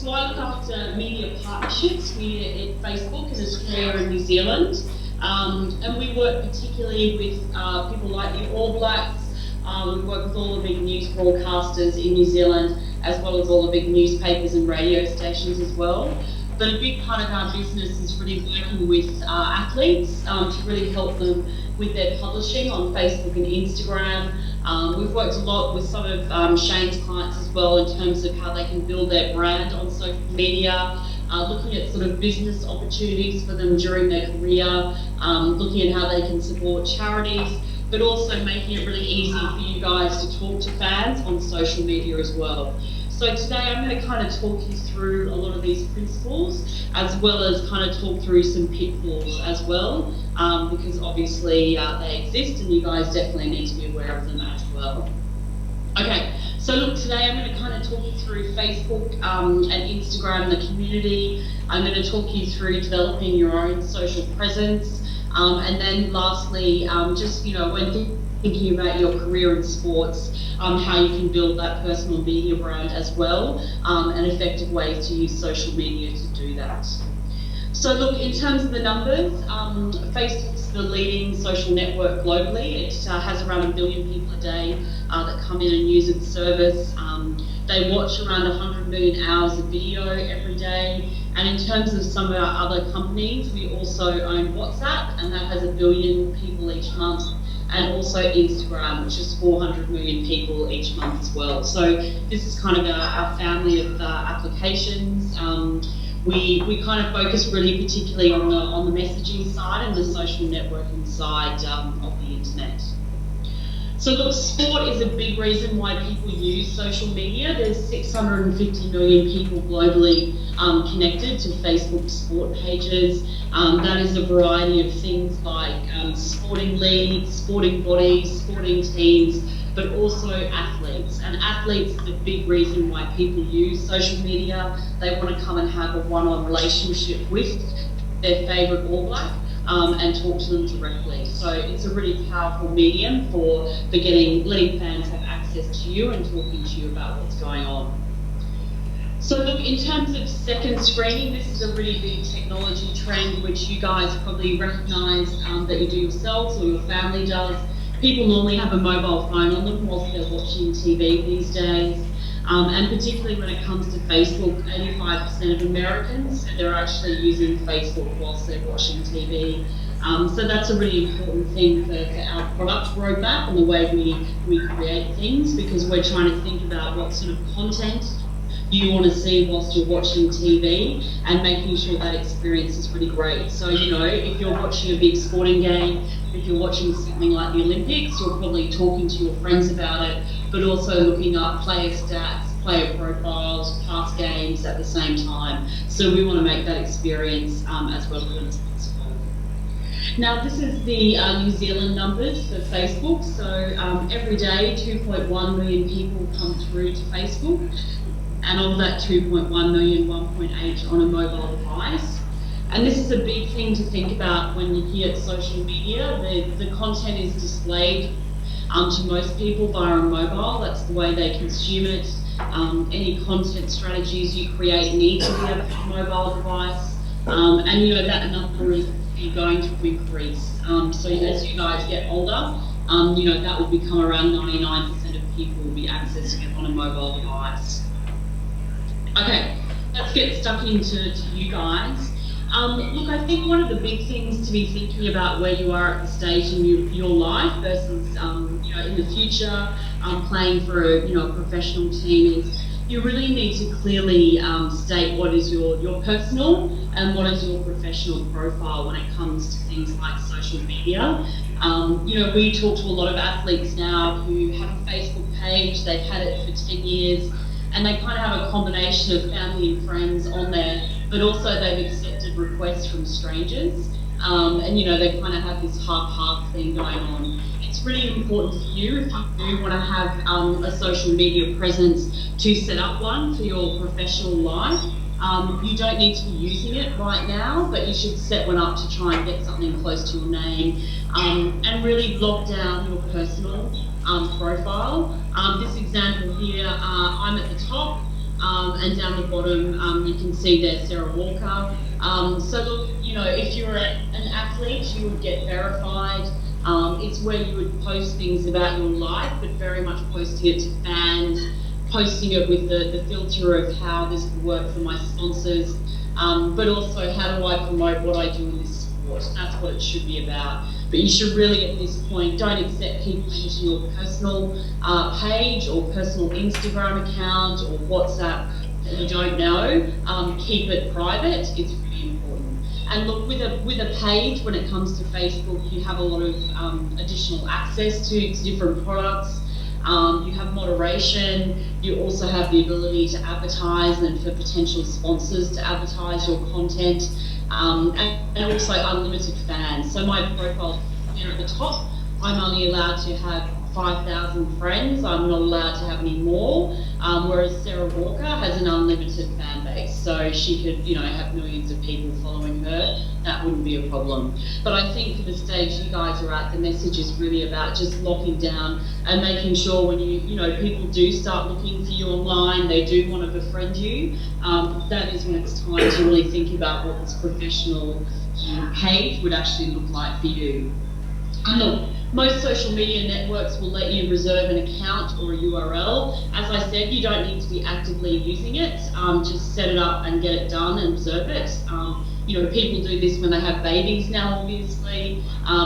So I look after media partnerships here at Facebook in Australia and New Zealand. And we work particularly with people like the All Blacks. We work with all the big news broadcasters in New Zealand, as well as all the big newspapers and radio stations as well. But a big part of our business is really working with athletes to really help them with their publishing on Facebook and Instagram. We've worked a lot with some of Shane's clients as well in terms of how they can build their brand on social media, looking at sort of business opportunities for them during their career, looking at how they can support charities, but also making it really easy for you guys to talk to fans on social media as well. So today I'm going to kind of talk you through a lot of these principles, as well as kind of talk through some pitfalls as well, because obviously they exist and you guys definitely need to be aware of them as well. Okay, so look, today I'm going to kind of talk you through Facebook and Instagram, the community. I'm going to talk you through developing your own social presence, and then lastly, just, when thinking about your career in sports, how you can build that personal media brand as well, and effective ways to use social media to do that. So look, in terms of the numbers, Facebook's the leading social network globally. It has around 1 billion people a day that come in and use its service. They watch around 100 million hours of video every day. And in terms of some of our other companies, we also own WhatsApp, and that has 1 billion people each month. And also Instagram, which is 400 million people each month as well. So this is kind of our family of applications. We kind of focus really particularly on the messaging side and the social networking side of the internet. So look, sport is a big reason why people use social media. There's 650 million people globally connected to Facebook sport pages. That is a variety of things like sporting leagues, sporting bodies, sporting teams, but also athletes. And athletes is a big reason why people use social media. They want to come and have a one-on relationship with their favourite All Black and talk to them directly. So it's a really powerful medium for letting fans have access to you and talking to you about what's going on. So look, in terms of second screening, this is a really big technology trend which you guys probably recognise that you do yourselves or your family does. People normally have a mobile phone on them whilst they're watching TV these days. And particularly when it comes to Facebook, 85% of Americans said they're actually using Facebook whilst they're watching TV. So that's a really important thing for our product roadmap and the way we create things, because we're trying to think about what sort of content you want to see whilst you're watching TV and making sure that experience is really great. So, if you're watching a big sporting game, if you're watching something like the Olympics, you're probably talking to your friends about it, but also looking up player stats, player profiles, past games at the same time. So we want to make that experience as relevant as possible. Now, this is the New Zealand numbers for Facebook. So every day, 2.1 million people come through to Facebook. And of that 2.1 million, 1.8 on a mobile device. And this is a big thing to think about when you hear social media. The content is displayed to most people via a mobile. That's the way they consume it. Any content strategies you create need to be a mobile device. And that number is going to increase. So as you guys get older, that will become around 99% of people will be accessing it on a mobile device. Okay, let's get stuck into you guys. Look, I think one of the big things to be thinking about where you are at the stage in your life versus, in the future, playing for a professional team is you really need to clearly state what is your personal and what is your professional profile when it comes to things like social media. We talk to a lot of athletes now who have a Facebook page, they've had it for 10 years, and they kind of have a combination of family and friends on there, but also they've accepted requests from strangers, and they kind of have this half-half thing going on. It's really important for you, if you do want to have a social media presence, to set up one for your professional life. You don't need to be using it right now, but you should set one up to try and get something close to your name, and really lock down your personal profile. This example here, I'm at the top. and down the bottom you can see there Sarah Walker. So look, you know, if you're an athlete, you would get verified. It's where you would post things about your life, but very much posting it to fans, posting it with the filter of how this would work for my sponsors, but also how do I promote what I do in this sport. That's what it should be about. But you should really, at this point, don't accept people into your personal page or personal Instagram account or WhatsApp that you don't know. Keep it private. It's really important. And look, with a page, when it comes to Facebook, you have a lot of additional access to different products. You have moderation. You also have the ability to advertise and for potential sponsors to advertise your content, and also unlimited fans. So my profile here at the top, I'm only allowed to have 5,000 friends. I'm not allowed to have any more. Whereas Sarah Walker has an unlimited fan base, so she could, you know, have millions of people following her. That wouldn't be a problem. But I think for the stage you guys are at, the message is really about just locking down and making sure when you know, people do start looking for you online, they do want to befriend you. That is when it's time to really think about what this professional page would actually look like for you. And look, most social media networks will let you reserve an account or a URL. As I said, you don't need to be actively using it. Just set it up and get it done and reserve it. You know, people do this when they have babies now, obviously.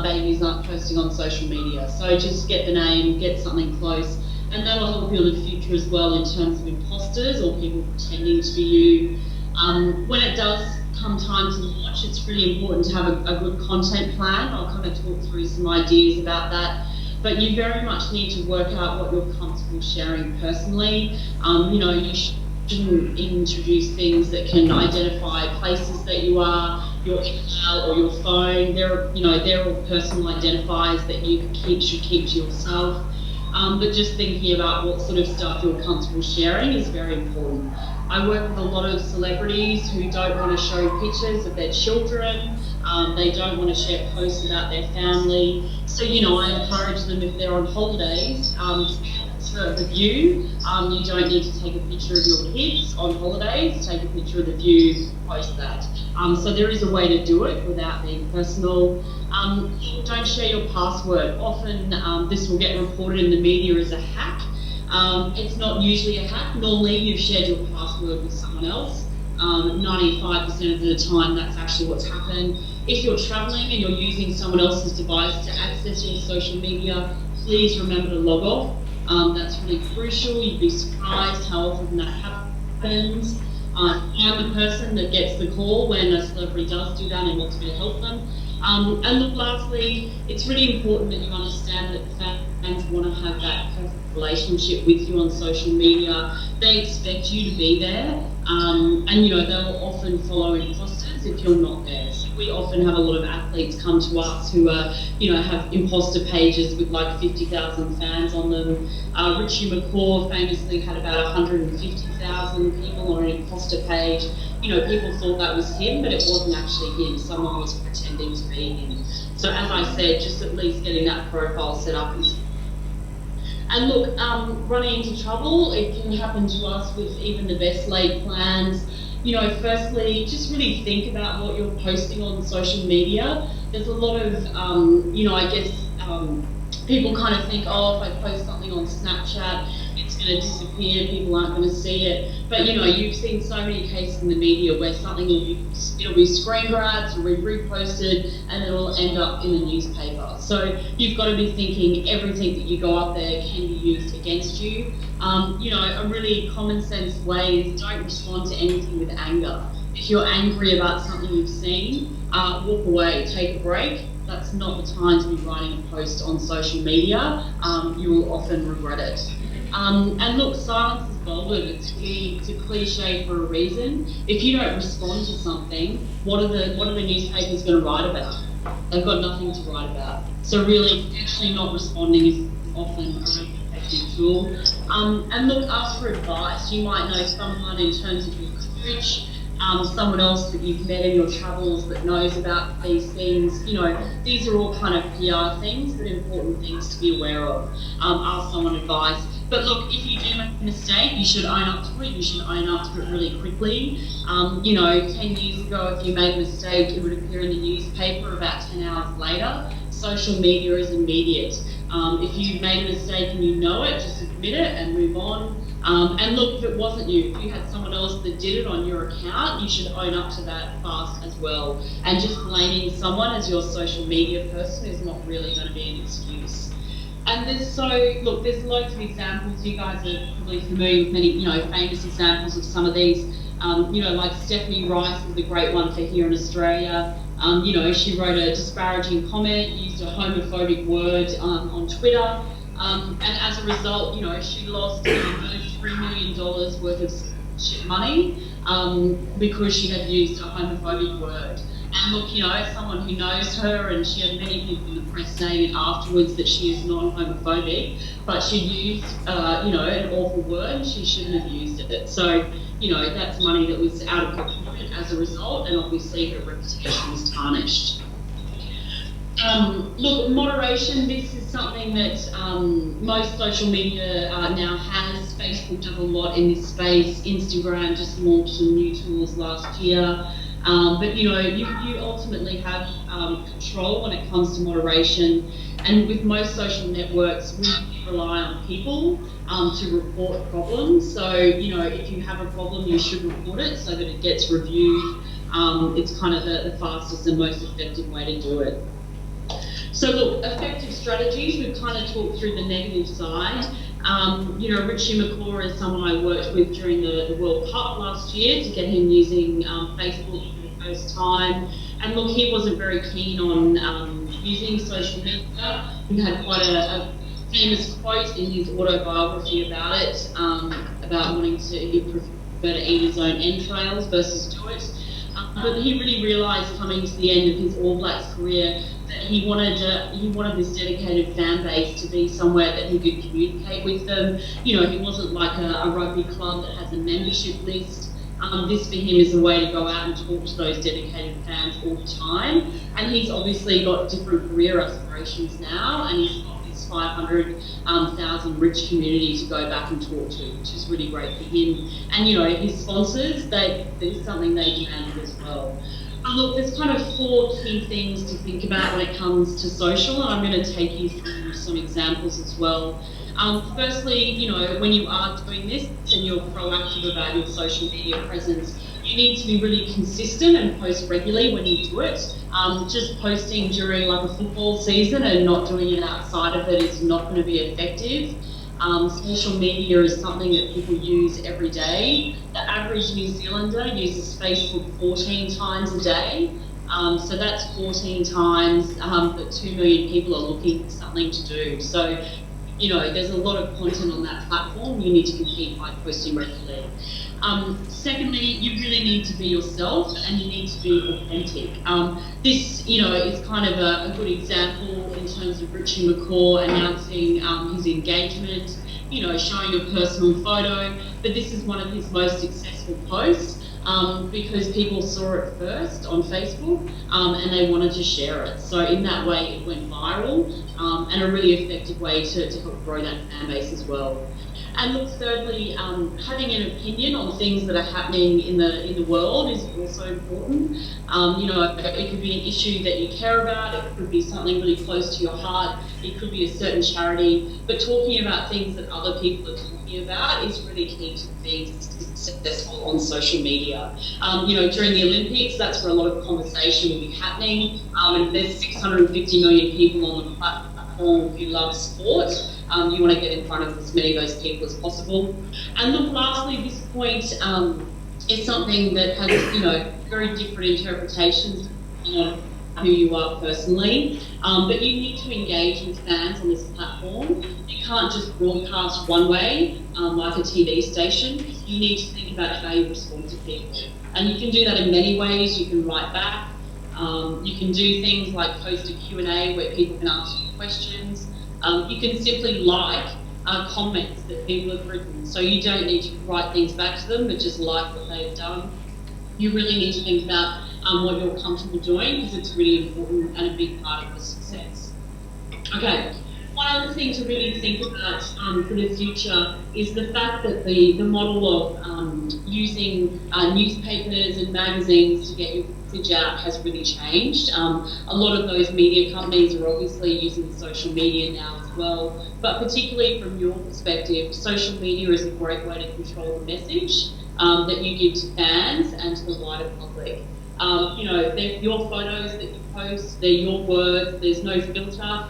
Babies aren't posting on social media. So just get the name, get something close, and that'll help you in the future as well in terms of imposters or people pretending to be you. When it does come time to launch, it's really important to have a good content plan. I'll kind of talk through some ideas about that. But you very much need to work out what you're comfortable sharing personally. You know, you shouldn't introduce things that can identify places that you are, your email or your phone. They're all personal identifiers that you should keep to yourself. But just thinking about what sort of stuff you're comfortable sharing is very important. I work with a lot of celebrities who don't want to show pictures of their children. They don't want to share posts about their family. So, you know, I encourage them, if they're on holidays, for the view. You don't need to take a picture of your kids on holidays. Take a picture of the view, post that. So there is a way to do it without being personal. Don't share your password. Often this will get reported in the media as a hack. It's not usually a hack. Normally you've shared your password with someone else. 95% of the time that's actually what's happened. If you're traveling and you're using someone else's device to access your social media, please remember to log off. That's really crucial. You'd be surprised how often that happens. I'm the person that gets the call when a celebrity does do that and wants me to help them. And look, lastly, it's really important that you understand that fans want to have that perfect relationship with you on social media. They expect you to be there, and you know, they'll often follow imposters if you're not there. So we often have a lot of athletes come to us who are, you know, have imposter pages with like 50,000 fans on them. Richie McCaw famously had about 150,000 people on an imposter page. You know, people thought that was him, but it wasn't actually him. Someone was pretending to be him. So as I said, just at least getting that profile set up is. And look, running into trouble, it can happen to us with even the best laid plans. You know, firstly, just really think about what you're posting on social media. There's a lot of, you know, I guess people kind of think, oh, if I post something on Snapchat, it's going to disappear, people aren't going to see it. But, you know, you've seen so many cases in the media where something it'll be screen grabbed or reposted and it'll end up in the newspaper. So you've got to be thinking everything that you go up there can be used against you. You know, a really common sense way is don't respond to anything with anger. If you're angry about something you've seen, walk away, take a break. That's not the time to be writing a post on social media. You will often regret it. And look, silence is golden. It's a cliche for a reason. If you don't respond to something, what are the newspapers going to write about? They've got nothing to write about. So really, actually not responding is often a really effective tool. And look, ask for advice. You might know someone in terms of your coach, someone else that you've met in your travels that knows about these things. These are all kind of PR things, but important things to be aware of. Ask someone advice. But look, if you do make a mistake, you should own up to it. You should own up to it really quickly. 10 years ago, if you made a mistake, it would appear in the newspaper about 10 hours later. Social media is immediate. If you made a mistake and you know it, just admit it and move on. And look, if it wasn't you, if you had someone else that did it on your account, you should own up to that fast as well. And just blaming someone as your social media person is not really going to be an excuse. And there's loads of examples. You guys are probably familiar with many, famous examples of some of these. Like Stephanie Rice is a great one for here in Australia. She wrote a disparaging comment, used a homophobic word on Twitter. And as a result, she lost $3 million worth of money because she had used a homophobic word. And look, as someone who knows her, and she had many people in the press saying it afterwards that she is non-homophobic, but she used, an awful word. She shouldn't have used it. So, that's money that was out of her pocket as a result, and obviously her reputation was tarnished. Look, moderation, this is something that most social media now has. Facebook does a lot in this space. Instagram just launched some new tools last year. But you ultimately have control when it comes to moderation. And with most social networks, we rely on people to report problems. So, if you have a problem, you should report it so that it gets reviewed. It's kind of the fastest and most effective way to do it. So look, effective strategies, we've kind of talked through the negative side. Richie McCaw is someone I worked with during the World Cup last year to get him using Facebook for the first time. And look, he wasn't very keen on using social media. He had quite a famous quote in his autobiography about it, about wanting he prefer to eat his own entrails versus do it. But he really realised coming to the end of his All Blacks career that he wanted this dedicated fan base to be somewhere that he could communicate with them. He wasn't like a rugby club that has a membership list. This for him is a way to go out and talk to those dedicated fans all the time. And he's obviously got different career aspirations now, and he's got this 500,000 rich community to go back and talk to, which is really great for him. And his sponsors, there's something they demanded as well. Look, there's kind of 4 key things to think about when it comes to social, and I'm going to take you through some examples as well. Firstly, when you are doing this and you're proactive about your social media presence, you need to be really consistent and post regularly when you do it. Just posting during like a football season and not doing it outside of it is not going to be effective. Social media is something that people use every day. The average New Zealander uses Facebook 14 times a day. So that's 14 times that 2 million people are looking for something to do. So, there's a lot of content on that platform. You need to compete by posting regularly. Secondly, you really need to be yourself and you need to be authentic. This, is kind of a good example in terms of Richie McCaw announcing his engagement, showing a personal photo, but this is one of his most successful posts because people saw it first on Facebook and they wanted to share it. So in that way, it went viral and a really effective way to help grow that fan base as well. And look, thirdly, having an opinion on things that are happening in the world is also important. It could be an issue that you care about, it could be something really close to your heart, it could be a certain charity, but talking about things that other people are talking about is really key to being successful on social media. During the Olympics, that's where a lot of conversation will be happening, and there's 650 million people on the platform who love sport. You want to get in front of as many of those people as possible. And look, lastly, this point is something that has, very different interpretations on who you are personally. But you need to engage with fans on this platform. You can't just broadcast one way, like a TV station. You need to think about how you respond to people. And you can do that in many ways. You can write back. You can do things like post a Q&A where people can ask you questions. You can simply like comments that people have written. So you don't need to write things back to them, but just like what they've done. you really need to think about what you're comfortable doing, because it's really important and a big part of the success. Okay, one other thing to really think about for the future is the fact that the model of using newspapers and magazines to get your message out has really changed. A lot of those media companies are obviously using social media now as well, but particularly from your perspective, social media is a great way to control the message that you give to fans and to the wider public. You know, they're your photos that you post, they're your words, there's no filter.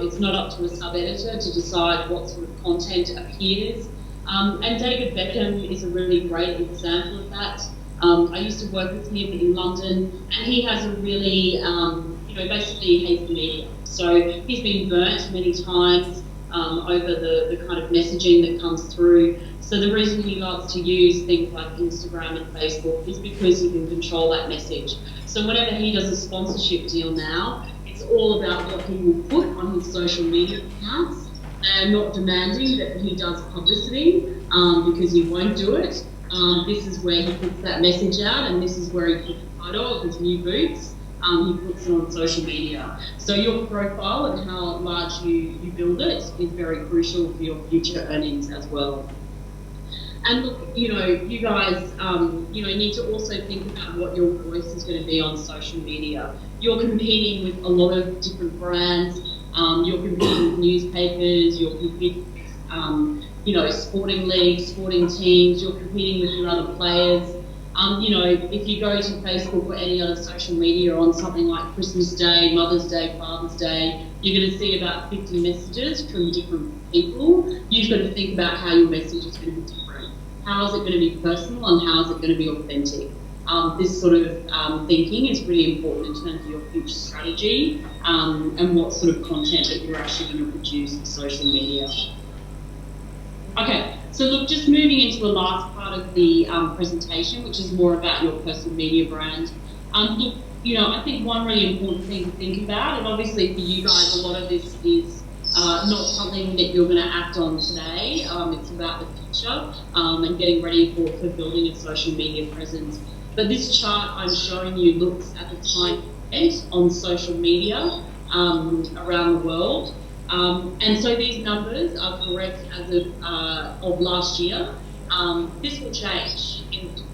It's not up to a sub-editor to decide what sort of content appears. And David Beckham is a really great example of that. I used to work with him in London, and he has a really, you know, basically he hates the media. So he's been burnt many times over the kind of messaging that comes through. So the reason he loves to use things like Instagram and Facebook is because he can control that message. So whenever he does a sponsorship deal now, it's all about what he will put on his social media accounts. They're not demanding that he does publicity because he won't do it. This is where he puts that message out, and this is where he puts a photo of his new boots. He puts it on social media. So your profile and how large you build it is very crucial for your future earnings as well. And look, you know, you guys, you know, need to also think about what your voice is going to be on social media. You're competing with a lot of different brands. You're competing with newspapers. You're competing with, you know, sporting leagues, sporting teams. You're competing with your other players. You know, if you go to Facebook or any other social media on something like Christmas Day, Mother's Day, Father's Day, you're going to see about 50 messages from different people. You've got to think about how your message is going to be different. How is it going to be personal, and how is it going to be authentic? This sort of thinking is really important in terms of your future strategy and what sort of content that you're actually going to produce for social media. Okay, so look, just moving into the last part of the presentation, which is more about your personal media brand. Look, you know, I think one really important thing to think about, and obviously for you guys, a lot of this is not something that you're going to act on today. It's about the future and getting ready for building a social media presence. But this chart I'm showing you looks at the time spent on social media around the world. And so these numbers are correct as of last year. This will change.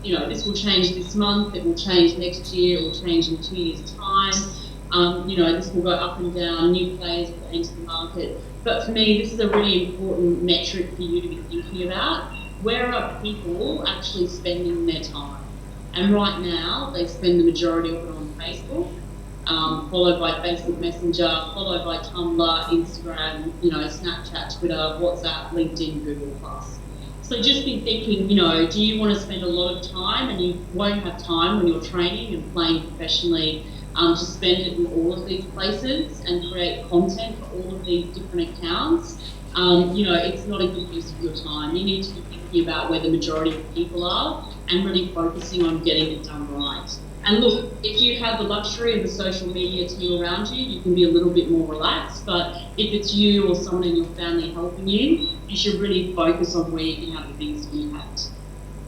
You know, this will change this month. It will change next year. It will change in 2 years' time. You know, this will go up and down. New players will enter the market. But for me, this is a really important metric for you to be thinking about. Where are people actually spending their time? And right now, they spend the majority of it on Facebook. Followed by Facebook Messenger, followed by Tumblr, Instagram, you know, Snapchat, Twitter, WhatsApp, LinkedIn, Google+. So just be thinking, you know, do you want to spend a lot of time, and you won't have time when you're training and playing professionally to spend it in all of these places and create content for all of these different accounts? You know, it's not a good use of your time. You need to be thinking about where the majority of people are and really focusing on getting it done right. And look, if you have the luxury of the social media team around you, you can be a little bit more relaxed. But if it's you or someone in your family helping you, you should really focus on where you can have the biggest impact.